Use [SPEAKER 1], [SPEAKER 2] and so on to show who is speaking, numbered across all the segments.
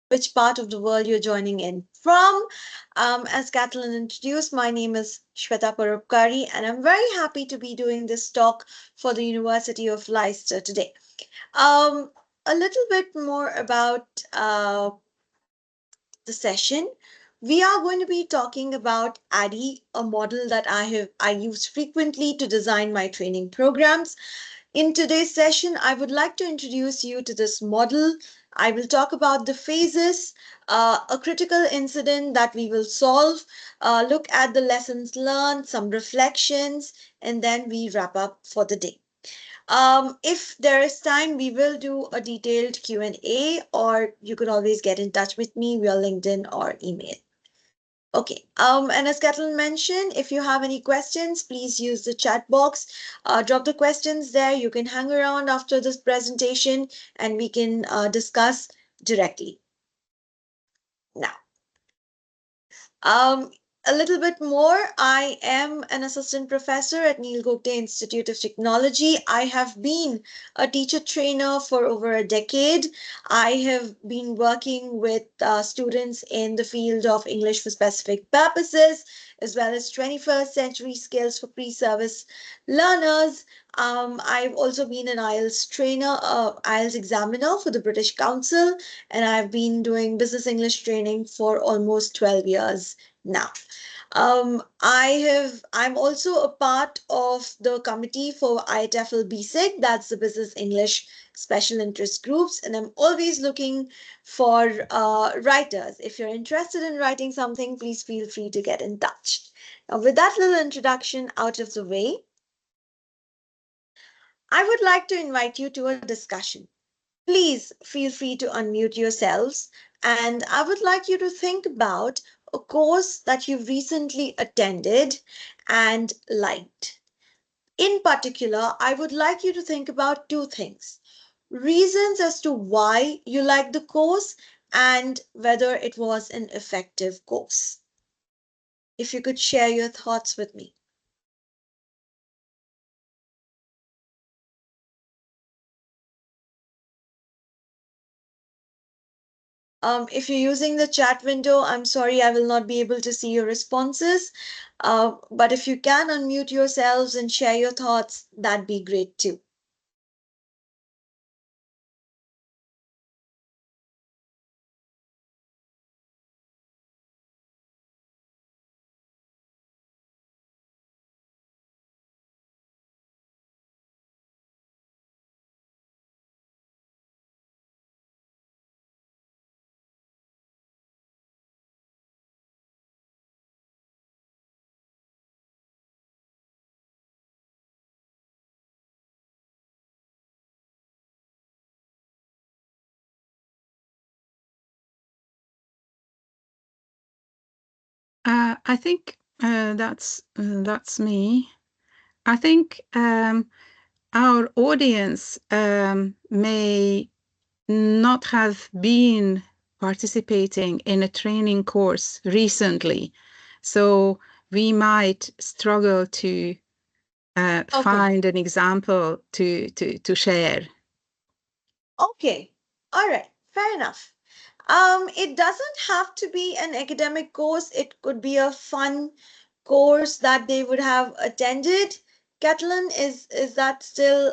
[SPEAKER 1] which part of the world you're joining in from. As Kathleen introduced, my name is Shweta Paropkari, and I'm very happy to be doing this talk for the University of Leicester today. Um, a little bit more about the session. We are going to be talking about ADDIE, a model that I use frequently to design my training programs. In today's session, I would like to introduce you to this model. I will talk about the phases, a critical incident that we will solve, look at the lessons learned, some reflections, and then we wrap up for the day. If there is time, we will do a detailed Q&A, or you could always get in touch with me via LinkedIn or email. Okay. And as Kathleen mentioned, if you have any questions, please use the chat box. Drop the questions there. You can hang around after this presentation and we can discuss directly. Now, Um, a little bit more. I am an assistant professor at Gogte Institute of Technology. I have been a teacher trainer for over a decade. I have been working with students in the field of English for specific purposes, as well as 21st century skills for pre-service learners. I've also been an IELTS trainer, IELTS examiner for the British Council, and I've been doing business English training for almost 12 years now. I'm also a part of the committee for ITFL BSIG, that's the Business English Special Interest Groups, and I'm always looking for writers. If you're interested in writing something, please feel free to get in touch. Now, with that little introduction out of the way, I would like to invite you to a discussion. Please feel free to unmute yourselves, and I would like you to think about a course that you've recently attended and liked. In particular, I would like you to think about two things: reasons as to why you liked the course and whether it was an effective course. If you could share your thoughts with me. If you're using the chat window, I'm sorry, I will not be able to see your responses. But if you can unmute yourselves and share your thoughts, that'd be great too.
[SPEAKER 2] I think that's me. I think our audience may not have been participating in a training course recently, so we might struggle to find an example to share.
[SPEAKER 1] Okay. All right. Fair enough. It doesn't have to be an academic course. It could be a fun course that they would have attended. Kathleen, is that still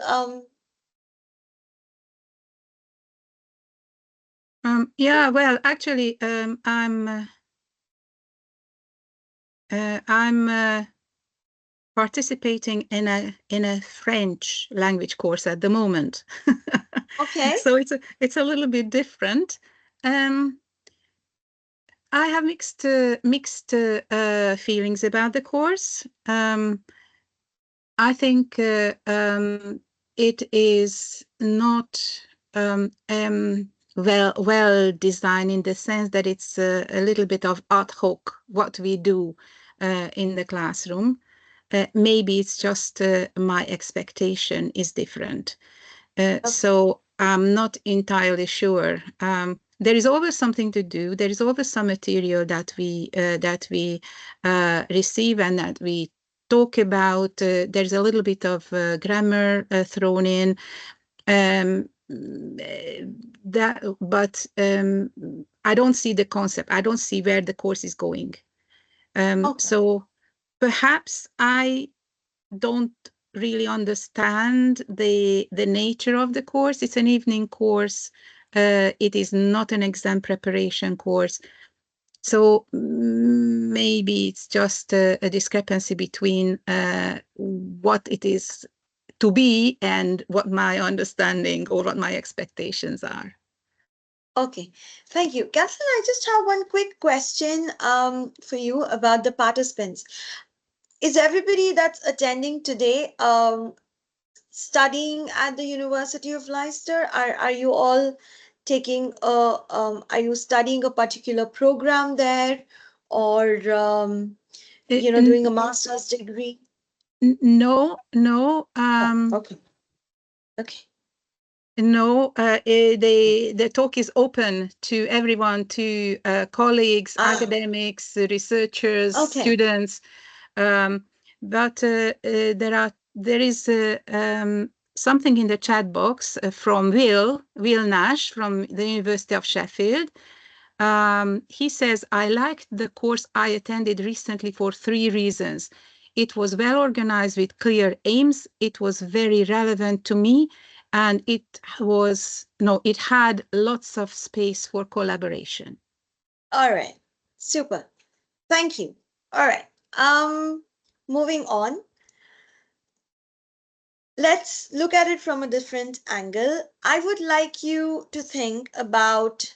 [SPEAKER 2] Yeah, well, actually, I'm participating in a French language course at the moment.
[SPEAKER 1] okay?
[SPEAKER 2] So it's a little bit different. I have mixed feelings about the course. I think it is not well designed in the sense that it's a little bit of ad hoc what we do in the classroom. Maybe it's just my expectation is different. So I'm not entirely sure. There is always something to do. There is always some material that we receive and that we talk about. There's a little bit of grammar thrown in. but I don't see the concept. I don't see where the course is going.
[SPEAKER 1] Okay.
[SPEAKER 2] So perhaps I don't really understand the nature of the course. It's an evening course. It is not an exam preparation course. So maybe it's just a discrepancy between what it is to be and what my understanding or what my expectations are.
[SPEAKER 1] Okay, thank you. Catherine, I just have one quick question for you about the participants. Is everybody that's attending today studying at the University of Leicester? Are you all taking are you studying a particular program there, or doing a master's degree?
[SPEAKER 2] No, no.
[SPEAKER 1] Oh, okay. Okay.
[SPEAKER 2] No, the talk is open to everyone, to colleagues,
[SPEAKER 1] Ah,
[SPEAKER 2] academics, researchers,
[SPEAKER 1] okay.
[SPEAKER 2] students. Um, but there is something in the chat box from Will Nash from the University of Sheffield. He says, I liked the course I attended recently for 3 reasons. It was well organized with clear aims. It was very relevant to me. And it had lots of space for collaboration.
[SPEAKER 1] All right. Super. Thank you. All right. Moving on. Let's look at it from a different angle. I would like you to think about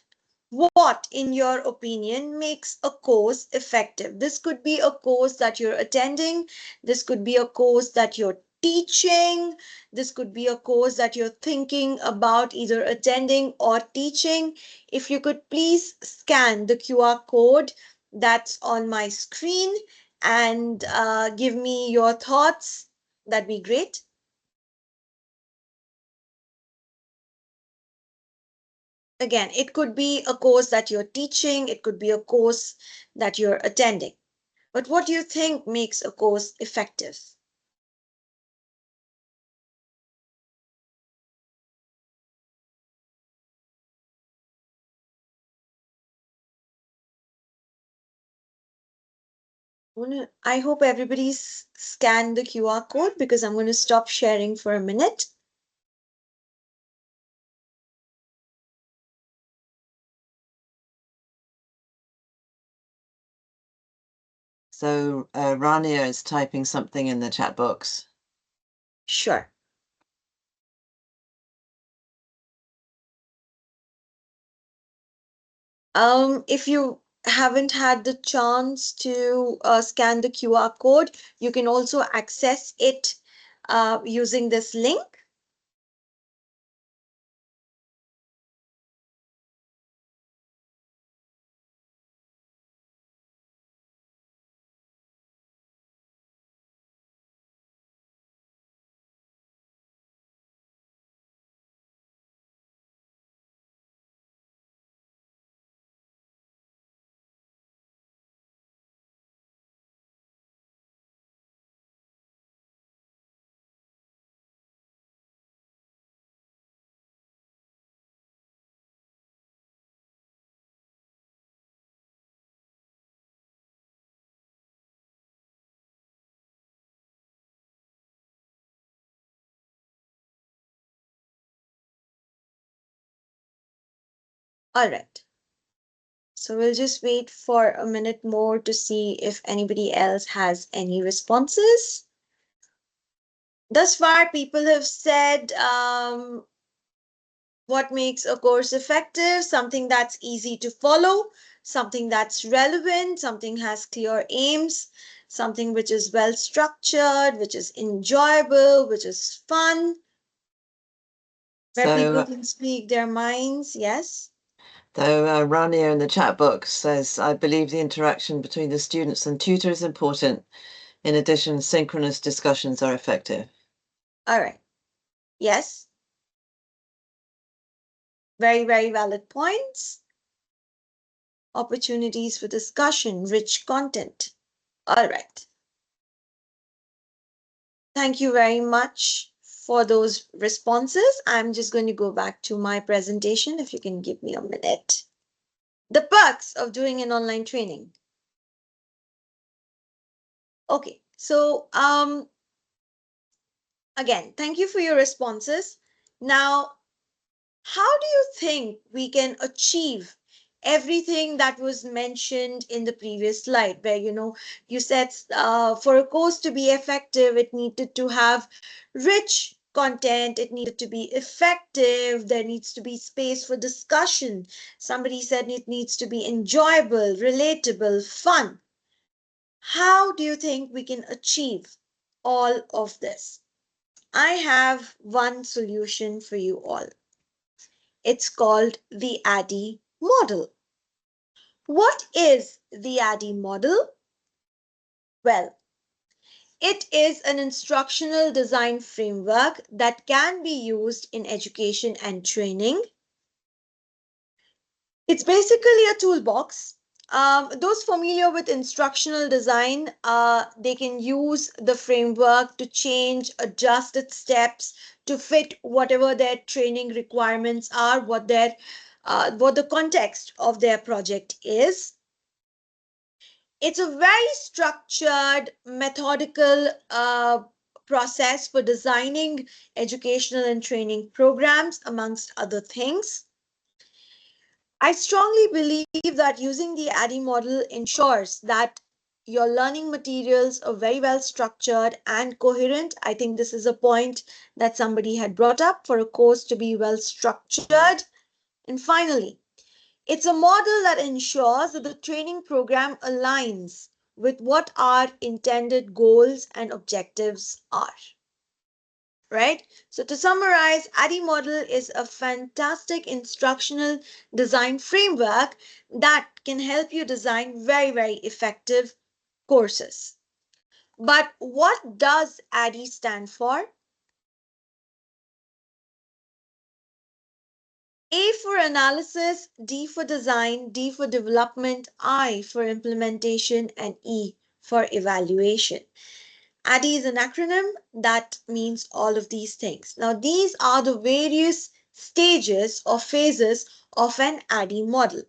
[SPEAKER 1] what, in your opinion, makes a course effective. This could be a course that you're attending, this could be a course that you're teaching, this could be a course that you're thinking about either attending or teaching. If you could please scan the QR code that's on my screen and give me your thoughts, that'd be great. Again, it could be a course that you're teaching, it could be a course that you're attending. But what do you think makes a course effective? I hope everybody's scanned the QR code because I'm going to stop sharing for a minute.
[SPEAKER 3] So Rania is typing something in the chat box.
[SPEAKER 1] Sure. If you haven't had the chance to scan the QR code, you can also access it using this link. All right. So we'll just wait for a minute more to see if anybody else has any responses. Thus far, people have said what makes a course effective, something that's easy to follow, something that's relevant, something has clear aims, something which is well structured, which is enjoyable, which is fun, where people can speak their minds. Yes.
[SPEAKER 3] Though Rania in the chat box says, I believe the interaction between the students and tutor is important. In addition, synchronous discussions are effective.
[SPEAKER 1] All right. Yes. Very, very valid points. Opportunities for discussion, rich content. All right. Thank you very much for those responses. I'm just going to go back to my presentation if you can give me a minute. The perks of doing an online training. Okay, so again, thank you for your responses. Now, how do you think we can achieve everything that was mentioned in the previous slide, where you said for a course to be effective, it needed to have rich content, it needed to be effective, there needs to be space for discussion. Somebody said it needs to be enjoyable, relatable, fun. How do you think we can achieve all of this? I have one solution for you all. It's called the ADDIE model. What is the ADDIE model? Well, it is an instructional design framework that can be used in education and training. It's basically a toolbox. Those familiar with instructional design, they can use the framework to change, adjust its steps to fit whatever their training requirements are, what the context of their project is. It's a very structured, methodical process for designing educational and training programs, amongst other things. I strongly believe that using the ADDIE model ensures that your learning materials are very well structured and coherent. I think this is a point that somebody had brought up for a course to be well structured. And finally, it's a model that ensures that the training program aligns with what our intended goals and objectives are. Right? So to summarize, ADDIE model is a fantastic instructional design framework that can help you design very, very effective courses. But what does ADDIE stand for? A for analysis, D for design, D for development, I for implementation, and E for evaluation. ADDIE is an acronym that means all of these things. Now, these are the various stages or phases of an ADDIE model.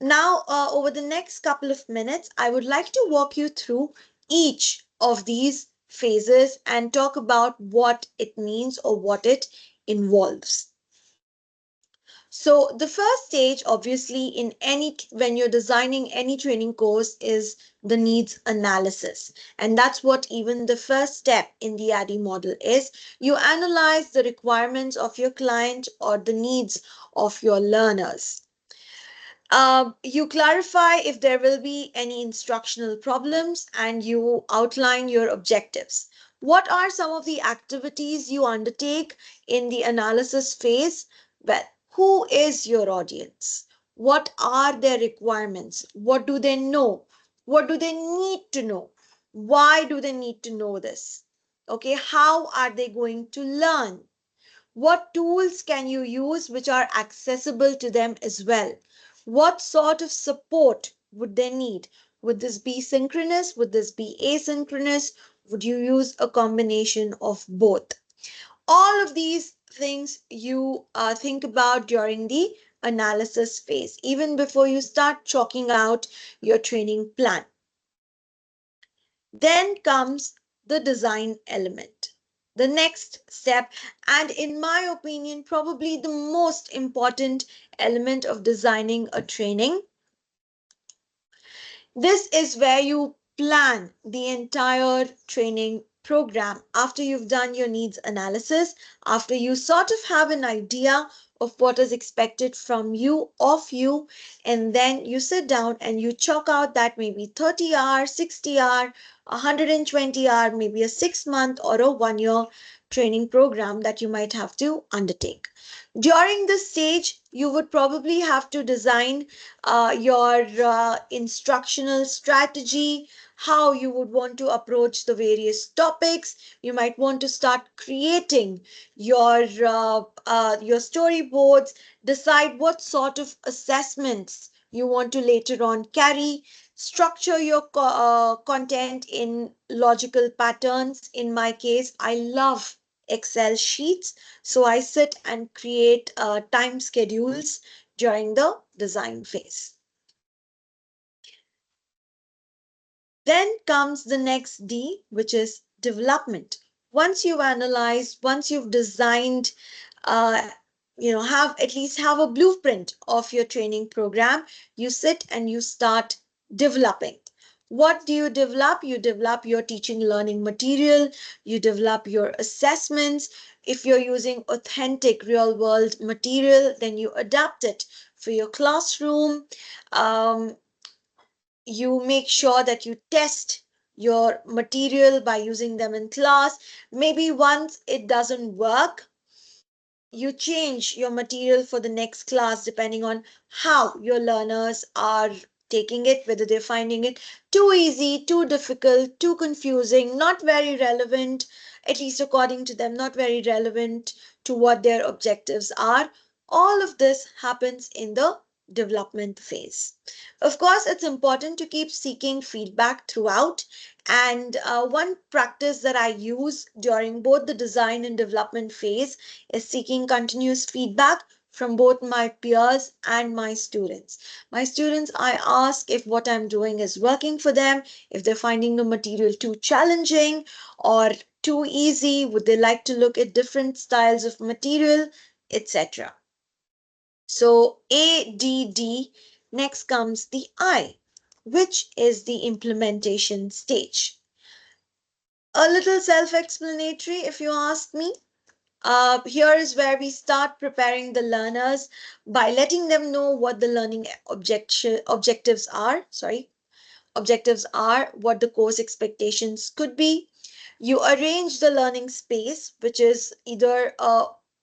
[SPEAKER 1] Now, over the next couple of minutes, I would like to walk you through each of these phases and talk about what it means or what it involves. So the first stage, obviously, when you're designing any training course is the needs analysis. And that's what even the first step in the ADDIE model is. You analyze the requirements of your client or the needs of your learners. You clarify if there will be any instructional problems and you outline your objectives. What are some of the activities you undertake in the analysis phase? Well, who is your audience? What are their requirements? What do they know? What do they need to know? Why do they need to know this? Okay, how are they going to learn? What tools can you use which are accessible to them as well? What sort of support would they need? Would this be synchronous? Would this be asynchronous? Would you use a combination of both? All of these things you think about during the analysis phase, even before you start chalking out your training plan. Then comes the design element. The next step, and in my opinion, probably the most important element of designing a training. This is where you plan the entire training program after you've done your needs analysis, after you sort of have an idea of what is expected from you, of you, and then you sit down and you chalk out that maybe 30 hour, 60 hour, 120 hour, maybe a 6 month or a 1 year training program that you might have to undertake. During this stage, you would probably have to design your instructional strategy, how you would want to approach the various topics. You might want to start creating your storyboards, decide what sort of assessments you want to later on carry, structure your content in logical patterns. In my case, I love Excel sheets. So I sit and create time schedules during the design phase. Then comes the next D, which is development. Once you've analyzed, once you've designed, uh, have at least have a blueprint of your training program, you sit and you start developing. What do you develop? You develop your teaching learning material, you develop your assessments. If you're using authentic real world material, then you adapt it for your classroom. Um, you make sure that you test your material by using them in class. Maybe once it doesn't work, you change your material for the next class depending on how your learners are taking it, whether they're finding it too easy, too difficult, too confusing, not very relevant, at least according to them, not very relevant to what their objectives are. All of this happens in the development phase. Of course, it's important to keep seeking feedback throughout. And one practice that I use during both the design and development phase is seeking continuous feedback from both my peers and my students. My students, I ask if what I'm doing is working for them, if they're finding the material too challenging or too easy, would they like to look at different styles of material, etc. So ADD, next comes the I, which is the implementation stage. A little self-explanatory if you ask me. Here is where we start preparing the learners by letting them know what the learning objectives are. Objectives are, what the course expectations could be. You arrange the learning space, which is either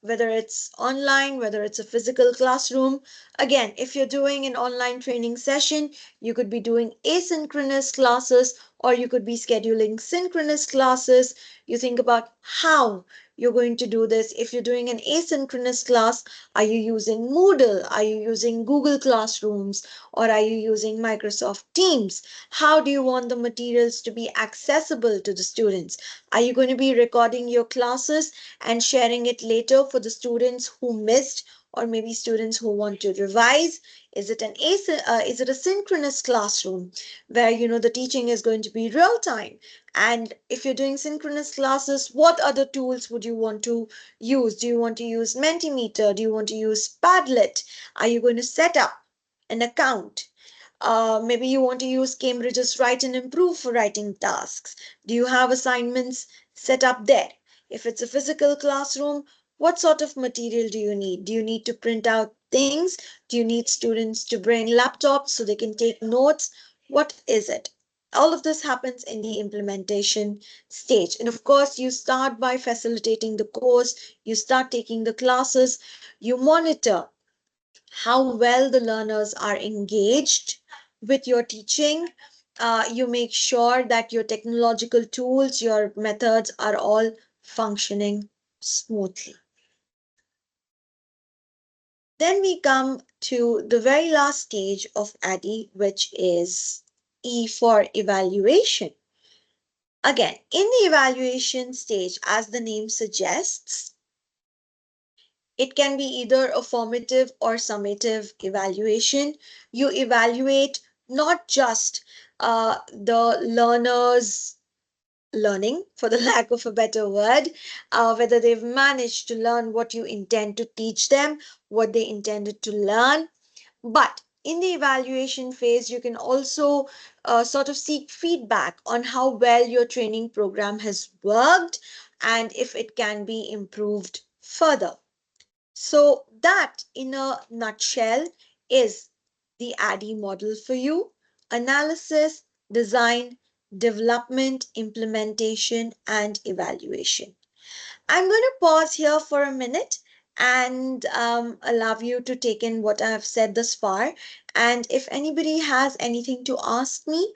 [SPEAKER 1] whether it's online, whether it's a physical classroom. Again, if you're doing an online training session, you could be doing asynchronous classes or you could be scheduling synchronous classes. You think about how you're going to do this. If you're doing an asynchronous class, are you using Moodle? Are you using Google Classrooms? Or are you using Microsoft Teams? How do you want the materials to be accessible to the students? Are you going to be recording your classes and sharing it later for the students who missed or maybe students who want to revise? Is it a synchronous classroom where the teaching is going to be real time? And if you're doing synchronous classes, what other tools would you want to use? Do you want to use Mentimeter? Do you want to use Padlet? Are you going to set up an account? Maybe you want to use Cambridge's Write and Improve for writing tasks. Do you have assignments set up there? If it's a physical classroom, what sort of material do you need? Do you need to print out things? Do you need students to bring laptops so they can take notes? What is it? All of this happens in the implementation stage. And of course, you start by facilitating the course, you start taking the classes, you monitor how well the learners are engaged with your teaching. You make sure that your technological tools, your methods are all functioning smoothly. Then we come to the very last stage of ADDIE, which is E for evaluation. Again, in the evaluation stage, as the name suggests, it can be either a formative or summative evaluation. You evaluate not just the learner's learning, for the lack of a better word, whether they've managed to learn what you intend to teach them, what they intended to learn, but in the evaluation phase, you can also sort of seek feedback on how well your training program has worked and if it can be improved further. So that, in a nutshell, is the ADDIE model for you: analysis, design, development, implementation, and evaluation. I'm going to pause here for a minute and allow you to take in what I have said thus far. And if anybody has anything to ask me,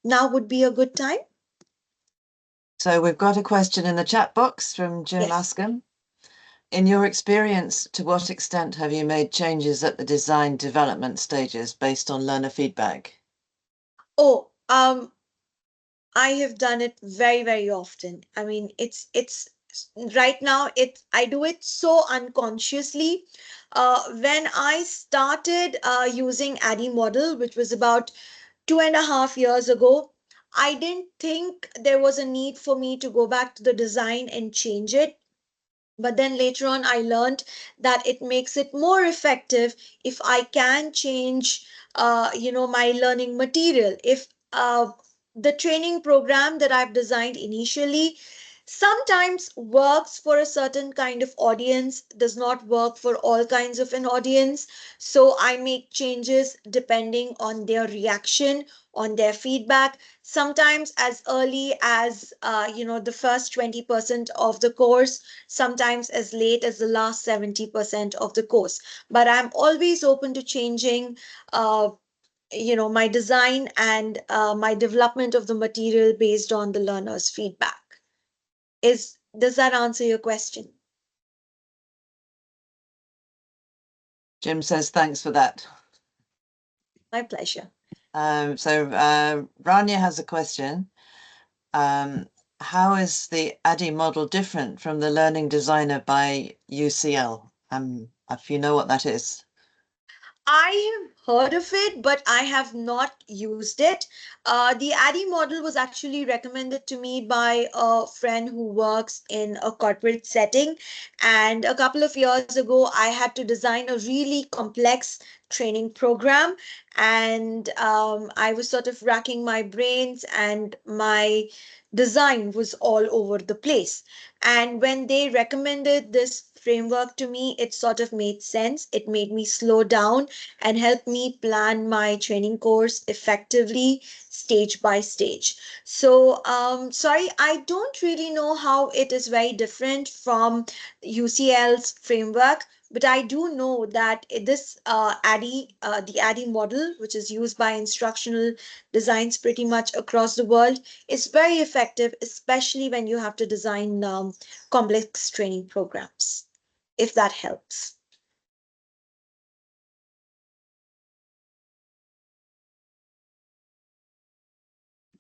[SPEAKER 1] now would be a good time.
[SPEAKER 3] So we've got a question in the chat box from Jill
[SPEAKER 1] Yes.
[SPEAKER 3] Askham. In your experience, to what extent have you made changes at the design development stages based on learner feedback?
[SPEAKER 1] Oh, I have done it very, very often. I mean, it's right now I do it so unconsciously. When I started using ADDIE model, which was about 2.5 years ago, I didn't think there was a need for me to go back to the design and change it. But then later on, I learned that it makes it more effective if I can change, my learning material. If the training program that I've designed initially sometimes works for a certain kind of audience, does not work for all kinds of an audience. So I make changes depending on their reaction, on their feedback, sometimes as early as the first 20% of the course, sometimes as late as the last 70% of the course. But I'm always open to changing my design and my development of the material based on the learner's feedback. Is Does that answer your question?
[SPEAKER 3] Jim says thanks for that.
[SPEAKER 1] My pleasure.
[SPEAKER 3] Rania has a question. How is the ADDIE model different from the Learning Designer by UCL? If you know what that is.
[SPEAKER 1] I have heard of it, but I have not used it. The ADDIE model was actually recommended to me by a friend who works in a corporate setting. And a couple of years ago, I had to design a really complex training program. And I was sort of racking my brains, and my design was all over the place. And when they recommended this framework to me, it sort of made sense. It made me slow down and help me plan my training course effectively, stage by stage. So, sorry, I don't really know how it is very different from UCL's framework, but I do know that this the ADDIE model, which is used by instructional designs pretty much across the world, is very effective, especially when you have to design complex training programs, if that helps.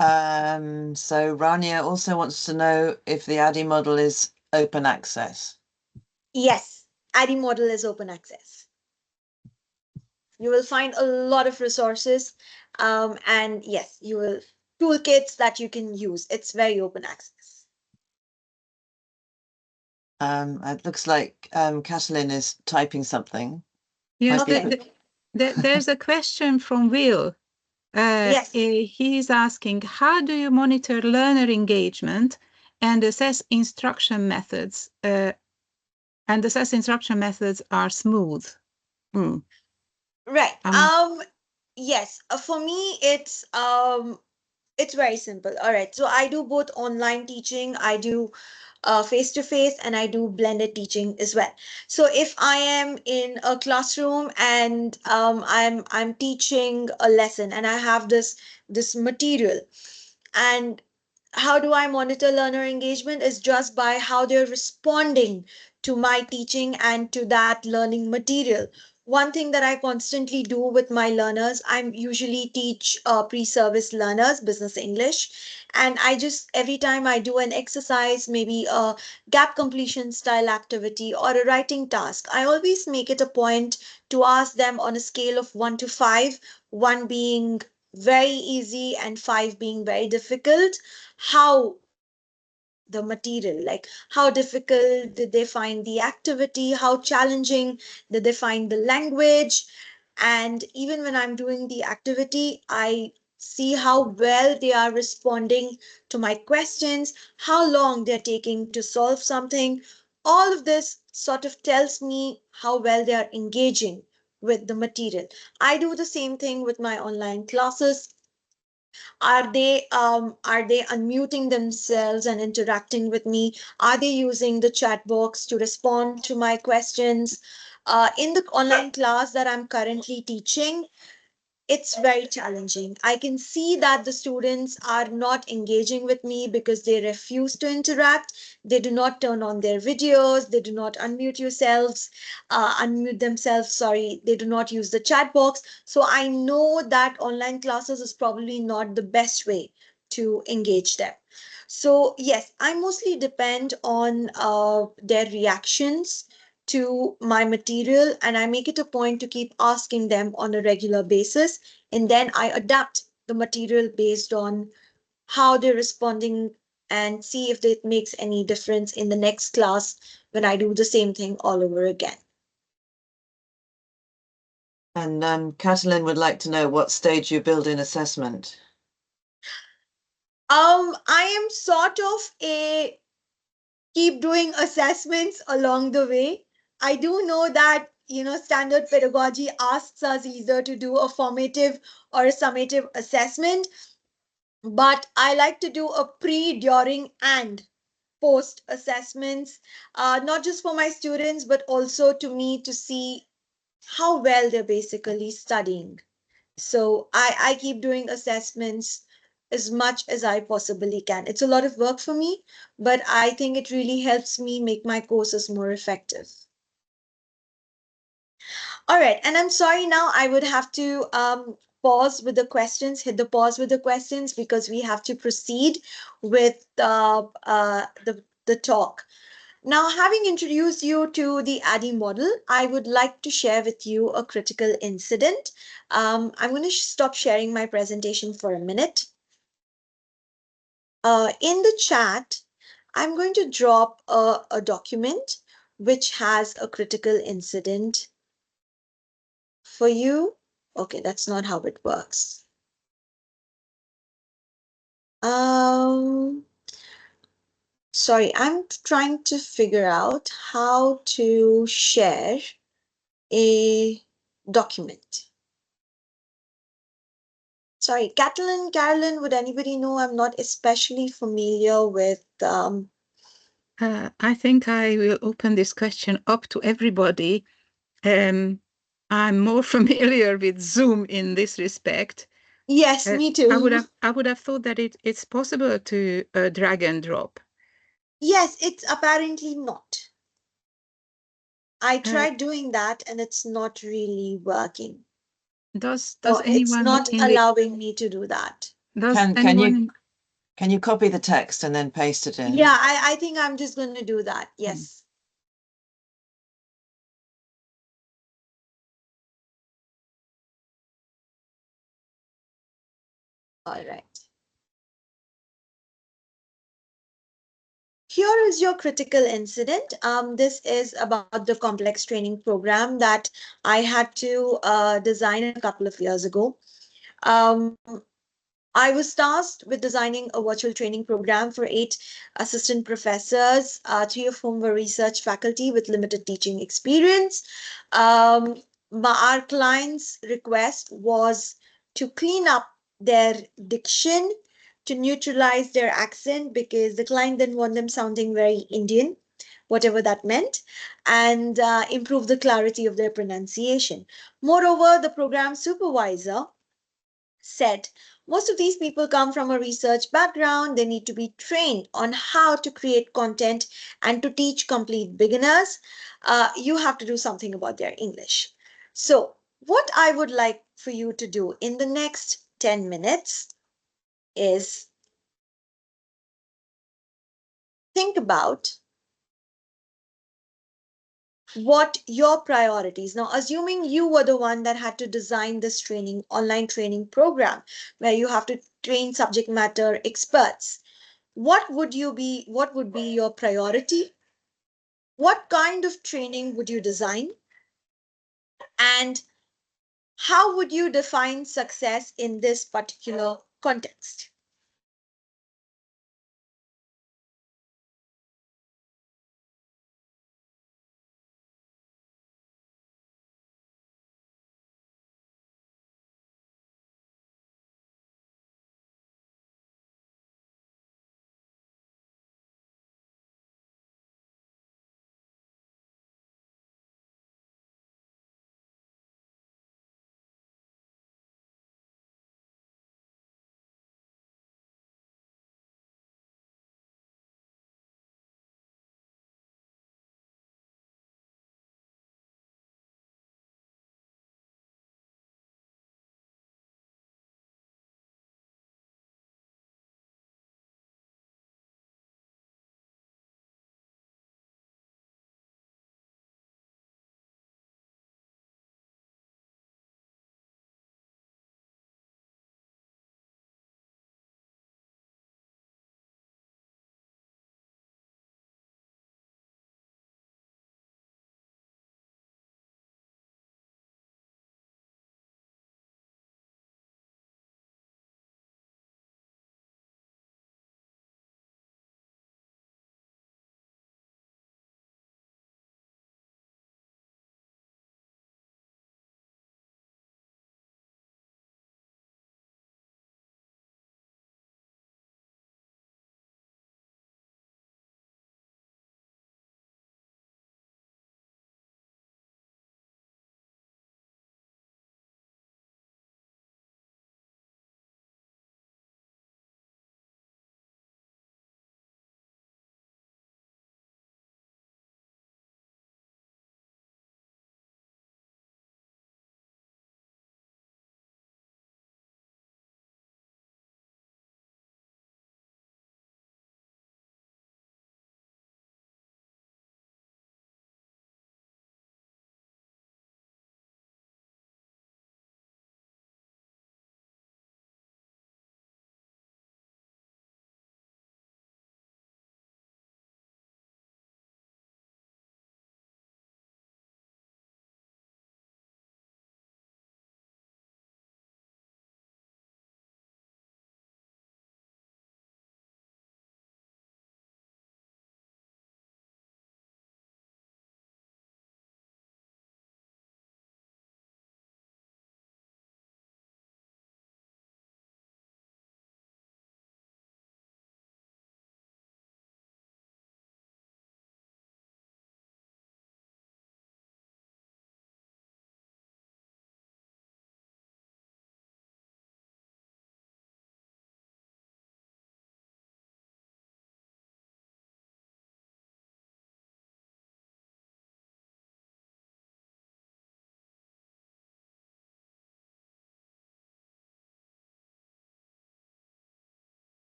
[SPEAKER 3] So Rania also wants to know if the ADDIE model is open access.
[SPEAKER 1] Yes, ADDIE model is open access. You will find a lot of resources, and yes, you will toolkits that you can use. It's very open access.
[SPEAKER 3] It looks like Catalin is typing something.
[SPEAKER 2] Yes,
[SPEAKER 1] Okay.
[SPEAKER 2] there's a question from Will.
[SPEAKER 1] Yes.
[SPEAKER 2] He's asking, how do you monitor learner engagement and assess instruction methods? Are smooth.
[SPEAKER 1] Right.
[SPEAKER 2] Um,
[SPEAKER 1] Yes. For me, it's very simple. All right. So I do both online teaching, I do face to face, and I do blended teaching as well. So if I am in a classroom and I'm teaching a lesson and I have this material, and how do I monitor learner engagement is just by how they're responding to my teaching and to that learning material. One thing that I constantly do with my learners, I'm usually teach pre-service learners business English, and I just every time I do an exercise, maybe a gap completion style activity or a writing task, I always make it a point to ask them on a scale of 1 to 5, 1 being very easy and 5 being very difficult, how did they find the material? Like, how difficult did they find the activity? How challenging did they find the language? And even when I'm doing the activity, I see how well they are responding to my questions, how long they're taking to solve something. All of this sort of tells me how well they are engaging with the material. I do the same thing with my online classes. Are they unmuting themselves and interacting with me? Are they using the chat box to respond to my questions? In the online class that I'm currently teaching, it's very challenging. I can see that the students are not engaging with me because they refuse to interact. They do not turn on their videos. They do not unmute themselves. Sorry, they do not use the chat box. So I know that online classes is probably not the best way to engage them. So, yes, I mostly depend on their reactions to my material, and I make it a point to keep asking them on a regular basis. And then I adapt the material based on how they're responding and see if it makes any difference in the next class when I do the same thing all over again.
[SPEAKER 3] And Catalin would like to know what stage you build in assessment.
[SPEAKER 1] I am sort of a keep doing assessments along the way. I do know that, standard pedagogy asks us either to do a formative or a summative assessment, but I like to do a pre, during, and post assessments, not just for my students, but also to me to see how well they're basically studying. So I keep doing assessments as much as I possibly can. It's a lot of work for me, but I think it really helps me make my courses more effective. All right, and I'm sorry now I would have to pause with the questions, hit the pause with the questions because we have to proceed with the talk. Now, having introduced you to the ADDIE model, I would like to share with you a critical incident. I'm going to stop sharing my presentation for a minute. In the chat, I'm going to drop a document which has a critical incident for you. Okay, that's not how it works. Um, Sorry, I'm trying to figure out how to share a document. Sorry, Carolyn, would anybody know? I'm not especially familiar with.
[SPEAKER 2] I think I will open this question up to everybody. I'm more familiar with Zoom in this respect.
[SPEAKER 1] Yes, me too.
[SPEAKER 2] I would have thought that it's possible to drag and drop.
[SPEAKER 1] Yes, it's apparently not. I
[SPEAKER 2] Uh,
[SPEAKER 1] tried doing that and it's not really working.
[SPEAKER 2] does
[SPEAKER 1] Or it's
[SPEAKER 2] anyone
[SPEAKER 1] not
[SPEAKER 2] in the
[SPEAKER 1] allowing me to do that.
[SPEAKER 2] does
[SPEAKER 3] Can
[SPEAKER 2] anyone
[SPEAKER 3] you
[SPEAKER 2] in,
[SPEAKER 3] can you copy the text and then paste it in?
[SPEAKER 1] Yeah, I think I'm just going to do that.
[SPEAKER 2] Hmm.
[SPEAKER 1] Yes. All right. Here is your critical incident. This is about the complex training program that I had to design a couple of years ago. Um, I was tasked with designing a virtual training program for 8 assistant professors, 3 of whom were research faculty with limited teaching experience. Our client's request was to clean up their diction, to neutralize their accent, because the client didn't want them sounding very Indian, whatever that meant, and improve the clarity of their pronunciation. Moreover, the program supervisor said most of these people come from a research background. They need to be trained on how to create content, and to teach complete beginners, you have to do something about their English. So, what I would like for you to do in the next 10 minutes is think about what your priorities. Now, assuming you were the one that had to design this training, online training program, where you have to train subject matter experts, what would be your priority? What kind of training would you design? And how would you define success in this particular context?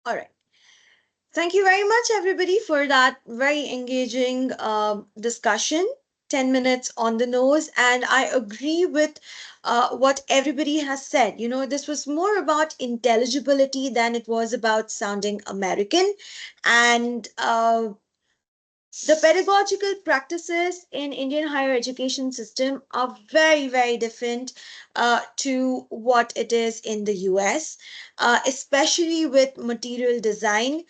[SPEAKER 1] All right. Thank you very much, everybody, for that very engaging discussion. 10 minutes on the nose. And I agree with what everybody has said. You know, this was more about intelligibility than it was about sounding American. And the pedagogical practices in Indian higher education system are very, very different to what it is in the US, especially with material design.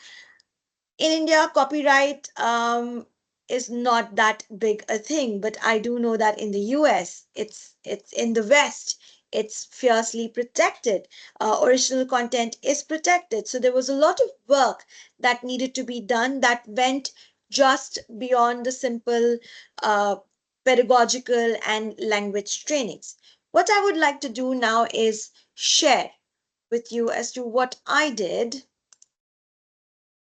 [SPEAKER 1] In India, copyright is not that big a thing, but I do know that in the US, it's in the West, it's fiercely protected. Original content is protected. So there was a lot of work that needed to be done that went just beyond the simple uh, pedagogical and language trainings. What I would like to do now is share with you as to what I did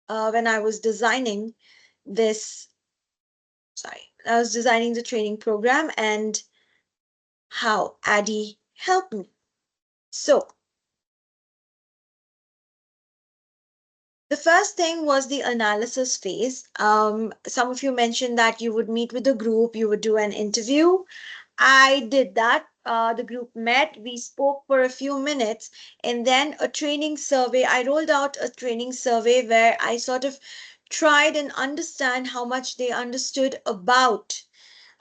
[SPEAKER 1] when I was designing this, I was designing the training program and how ADDIE helped me. So the first thing was the analysis phase. Some of you mentioned that you would meet with a group, you would do an interview. I did that. The group met, we spoke for a few minutes, and then a training survey. I rolled out a training survey where I sort of tried and understand how much they understood about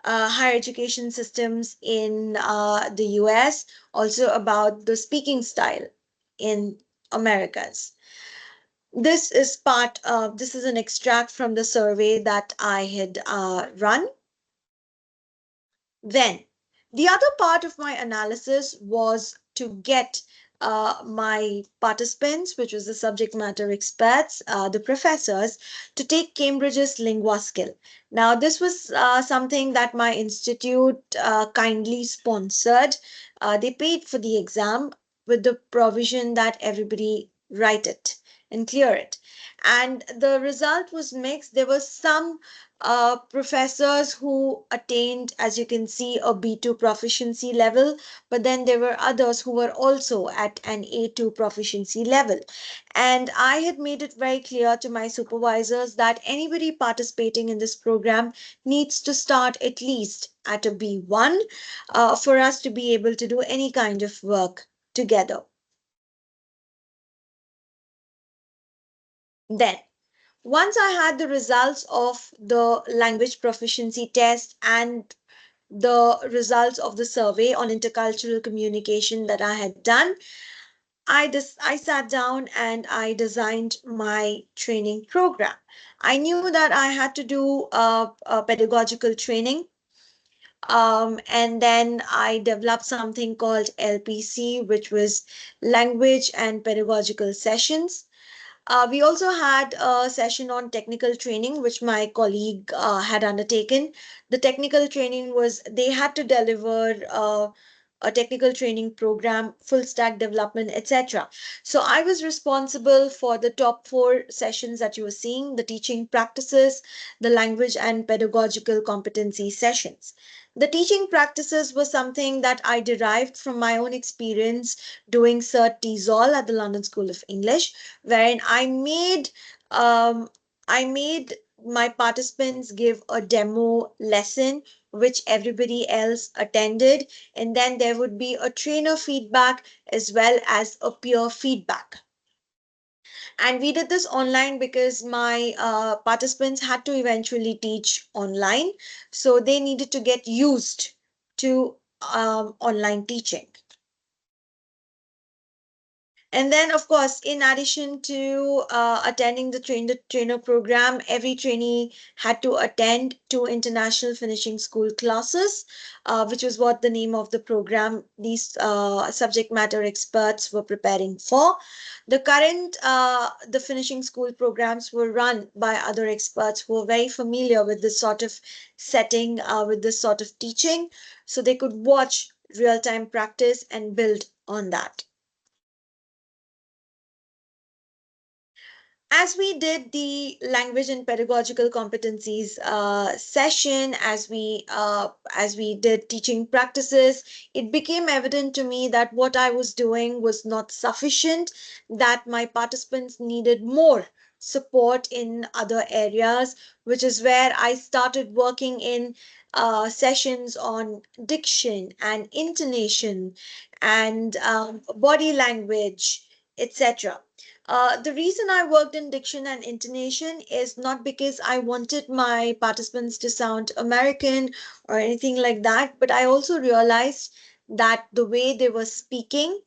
[SPEAKER 1] higher education systems in the US, also about the speaking style in Americas. This is an extract from the survey that I had run. Then, the other part of my analysis was to get my participants, which was the subject matter experts, the professors, to take Cambridge's Lingua Skill. Now, this was something that my institute kindly sponsored. They paid for the exam with the provision that everybody write it and clear it. And the result was mixed. There was some professors who attained, as you can see, a B2 proficiency level, but then there were others who were also at an A2 proficiency level. And I had made it very clear to my supervisors that anybody participating in this program needs to start at least at a B1 for us to be able to do any kind of work together. Then, once I had the results of the language proficiency test and the results of the survey on intercultural communication that I had done, I sat down and I designed my training program. I knew that I had to do a pedagogical training. And then I developed something called LPC, which was language and pedagogical sessions. We also had a session on technical training, which my colleague had undertaken. The technical training was they had to deliver a technical training program, full stack development, etc. So I was responsible for the top four sessions that you were seeing, the teaching practices, the language and pedagogical competency sessions. The teaching practices was something that I derived from my own experience doing Cert TESOL at the London School of English, wherein I made my participants give a demo lesson which everybody else attended, and then there would be a trainer feedback as well as a peer feedback. And we did this online because my participants had to eventually teach online, so they needed to get used to online teaching. And then, of course, in addition to attending the trainer program, every trainee had to attend two international finishing school classes, which was what the name of the program these subject matter experts were preparing for. The finishing school programs were run by other experts who were very familiar with this sort of setting, with this sort of teaching, so they could watch real-time practice and build on that. As we did the language and pedagogical competencies session, as we did teaching practices, it became evident to me that what I was doing was not sufficient, that my participants needed more support in other areas, which is where I started working in sessions on diction and intonation and body language, etc. The reason I worked in diction and intonation is not because I wanted my participants to sound American or anything like that, but I also realized that the way they were speaking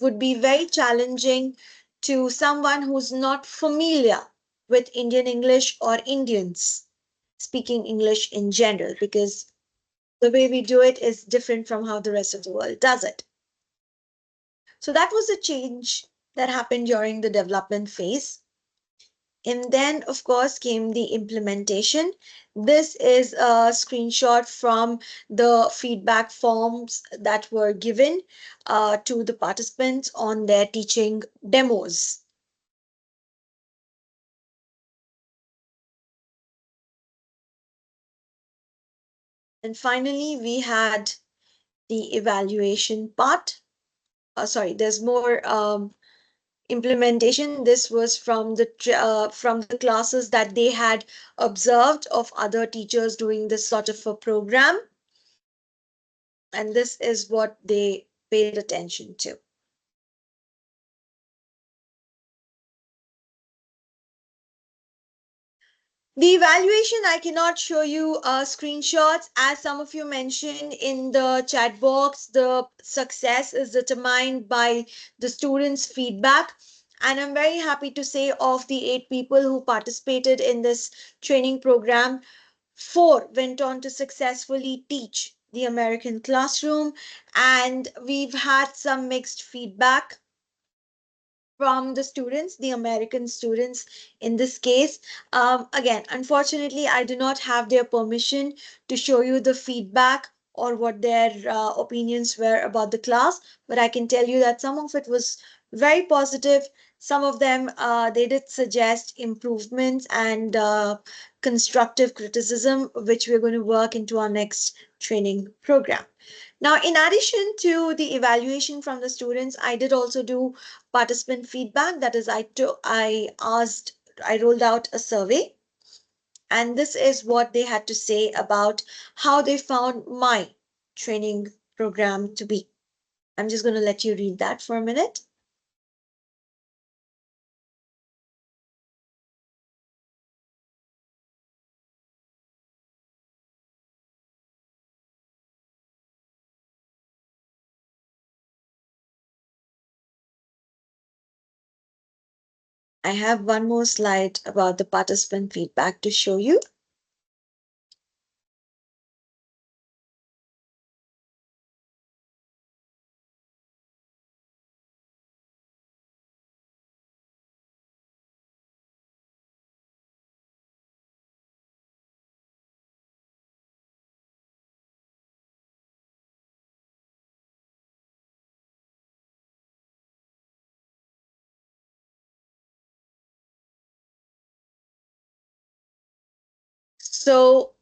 [SPEAKER 1] would be very challenging to someone who's not familiar with Indian English or Indians speaking English in general, because the way we do it is different from how the rest of the world does it. So that was a change that happened during the development phase. And then, of course, came the implementation. This is a screenshot from the feedback forms that were given to the participants on their teaching demos. And finally, we had the evaluation part. Sorry, there's more implementation. This was from the classes that they had observed of other teachers doing this sort of a program, and this is what they paid attention to. The evaluation, I cannot show you screenshots. As some of you mentioned in the chat box, the success is determined by the students' feedback. And I'm very happy to say, of the 8 people who participated in this training program, 4 went on to successfully teach the American classroom. And we've had some mixed feedback from the students, the American students in this case. Again, unfortunately, I do not have their permission to show you the feedback or what their opinions were about the class, but I can tell you that some of it was very positive. Some of them, they did suggest improvements and constructive criticism, which we're going to work into our next training program. Now, in addition to the evaluation from the students, I did also do participant feedback. That is, I rolled out a survey, and this is what they had to say about how they found my training program to be. I'm just going to let you read that for a minute. I have one more slide about the participant feedback to show you. So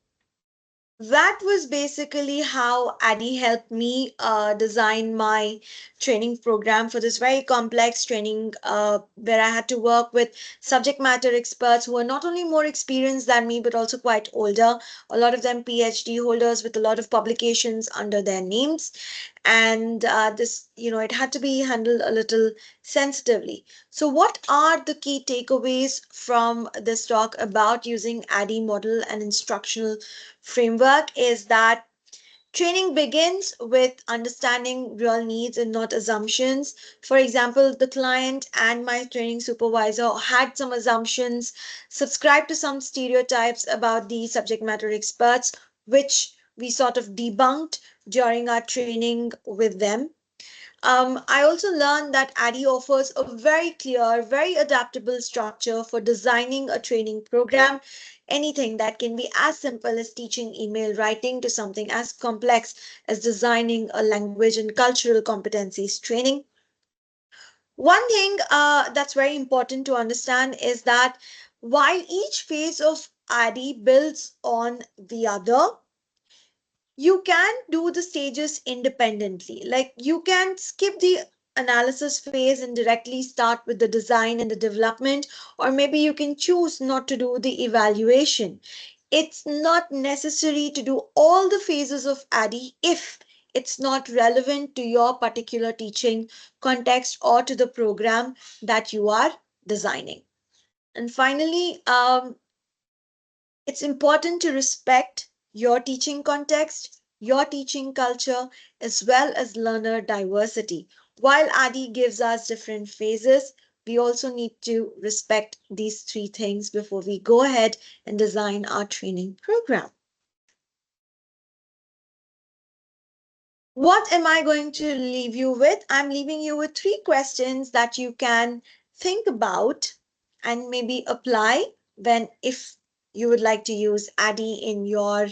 [SPEAKER 1] that was basically how ADDIE helped me design my training program for this very complex training, where I had to work with subject matter experts who are not only more experienced than me, but also quite older. A lot of them PhD holders with a lot of publications under their names. And it had to be handled a little sensitively. So, what are the key takeaways from this talk about using ADDIE model and instructional framework? Is that training begins with understanding real needs and not assumptions. For example, the client and my training supervisor had some assumptions, subscribed to some stereotypes about the subject matter experts, which we sort of debunked during our training with them. I also learned that ADDIE offers a very clear, very adaptable structure for designing a training program. Anything that can be as simple as teaching email writing to something as complex as designing a language and cultural competencies training. One thing that's very important to understand is that while each phase of ADDIE builds on the other, you can do the stages independently. Like you can skip the analysis phase and directly start with the design and the development, or maybe you can choose not to do the evaluation. It's not necessary to do all the phases of ADDIE if it's not relevant to your particular teaching context or to the program that you are designing. And finally, it's important to respect your teaching context, your teaching culture, as well as learner diversity. While ADDIE gives us different phases, we also need to respect these three things before we go ahead and design our training program. What am I going to leave you with? I'm leaving you with three questions that you can think about and maybe apply when if you would like to use ADDIE in your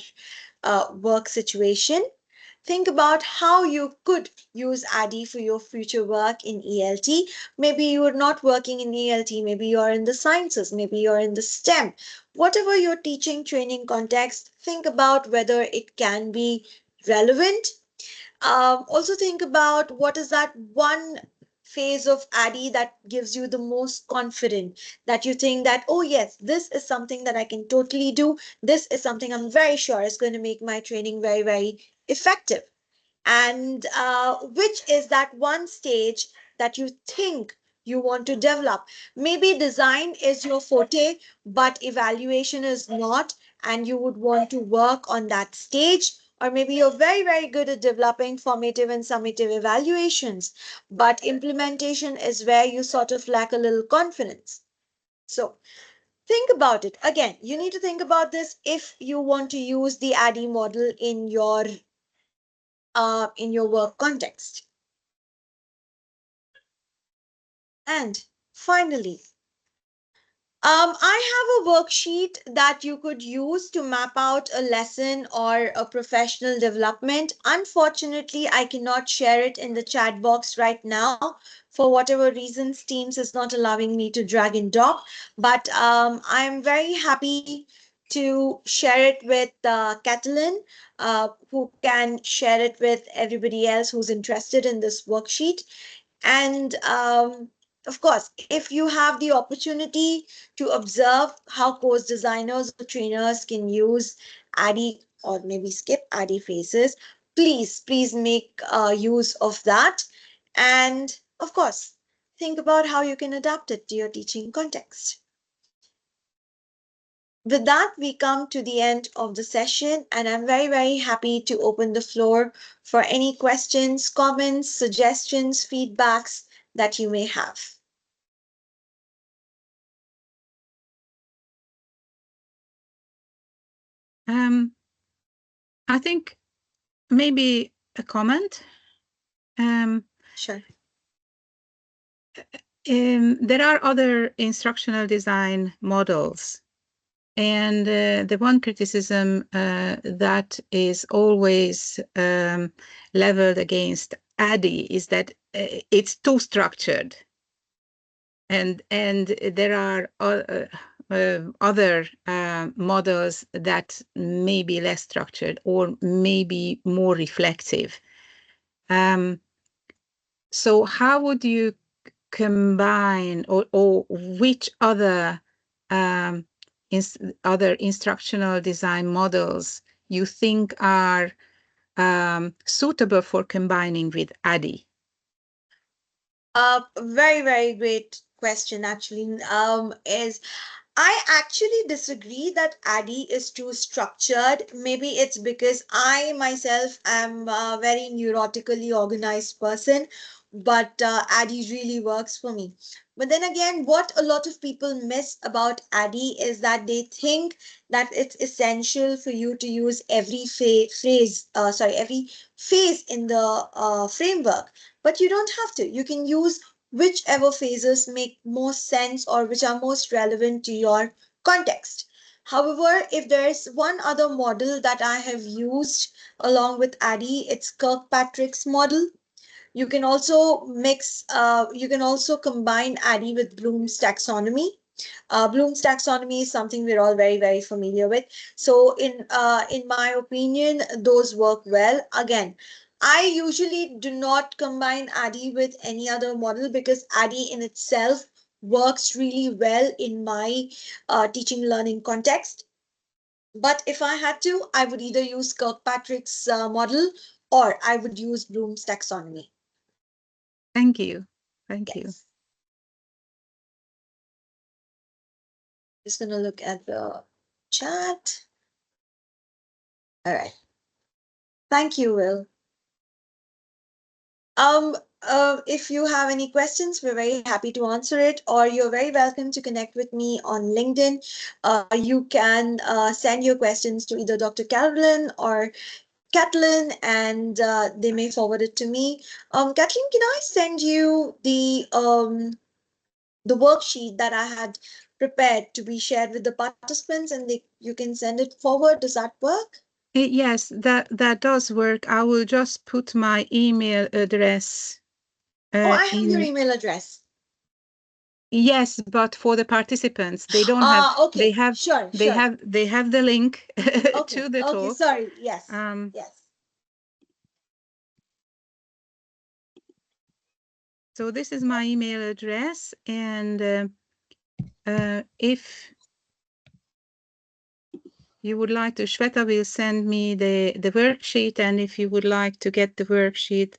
[SPEAKER 1] work situation. Think about how you could use ADDIE for your future work in ELT. Maybe you are not working in ELT, maybe you're in the sciences, maybe you're in the STEM. Whatever your teaching training context, think about whether it can be relevant. Also think about what is that one phase of ADDIE that gives you the most confident, that you think that, oh yes, this is something that I can totally do. This is something I'm very sure is going to make my training very, very effective. And which is that one stage that you think you want to develop. Maybe design is your forte, but evaluation is not, and you would want to work on that stage. Or maybe you're very, very good at developing formative and summative evaluations, but implementation is where you sort of lack a little confidence. So think about it. Again, you need to think about this if you want to use the ADDIE model in your work context. And finally, I have a worksheet that you could use to map out a lesson or a professional development. Unfortunately, I cannot share it in the chat box right now. For whatever reasons, Teams is not allowing me to drag and drop. But I'm very happy to share it with Catalin, who can share it with everybody else who's interested in this worksheet. And of course, if you have the opportunity to observe how course designers or trainers can use ADDIE or maybe skip ADDIE phases, please make use of that. And of course, think about how you can adapt it to your teaching context. With that, we come to the end of the session, and I'm very, very happy to open the floor for any questions, comments, suggestions, feedbacks that you may have.
[SPEAKER 2] I think maybe a comment.
[SPEAKER 1] Sure.
[SPEAKER 2] There are other instructional design models, and the one criticism that is always leveled against ADDIE is that it's too structured, and there are other models that may be less structured or maybe more reflective. So how would you combine, or which other other instructional design models you think are suitable for combining with ADDIE?
[SPEAKER 1] Very, very great question, actually. Is I actually disagree that ADDIE is too structured. Maybe it's because I myself am a very neurotically organized person, but ADDIE really works for me. But then again, what a lot of people miss about ADDIE is that they think that it's essential for you to use every every phase in the framework. But you don't have to. You can use whichever phases make most sense or which are most relevant to your context. However, if there's one other model that I have used along with ADDIE, it's Kirkpatrick's model. You can also you can also combine ADDIE with Bloom's taxonomy. Bloom's taxonomy is something we're all very, very familiar with. So in my opinion, those work well. Again, I usually do not combine ADDIE with any other model because ADDIE in itself works really well in my teaching learning context. But if I had to, I would either use Kirkpatrick's model or I would use Bloom's taxonomy.
[SPEAKER 2] Thank you. Thank you.
[SPEAKER 1] Yes. Just going to look at the chat. All right. Thank you, Will. If you have any questions, we're very happy to answer it, or you're very welcome to connect with me on LinkedIn. You can send your questions to either Dr. Carolyn or Kathleen, and they may forward it to me. Kathleen, can I send you the worksheet that I had prepared to be shared with the participants, and you can send it forward? Does that work?
[SPEAKER 2] Yes, that does work. I will just put my email address.
[SPEAKER 1] Oh, I have your email address.
[SPEAKER 2] Yes, but for the participants, they don't have.
[SPEAKER 1] Okay,
[SPEAKER 2] They have.
[SPEAKER 1] sure,
[SPEAKER 2] They
[SPEAKER 1] sure.
[SPEAKER 2] have. They have the link
[SPEAKER 1] Okay,
[SPEAKER 2] to the
[SPEAKER 1] okay,
[SPEAKER 2] talk.
[SPEAKER 1] sorry. Yes, yes.
[SPEAKER 2] So this is my email address, and if you would like to, Shweta will send me the worksheet, and if you would like to get the worksheet,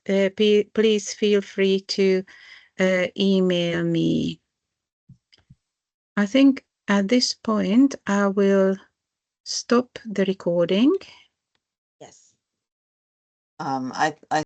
[SPEAKER 2] please feel free to email me. I think at this point I will stop the recording.
[SPEAKER 1] Yes.
[SPEAKER 3] I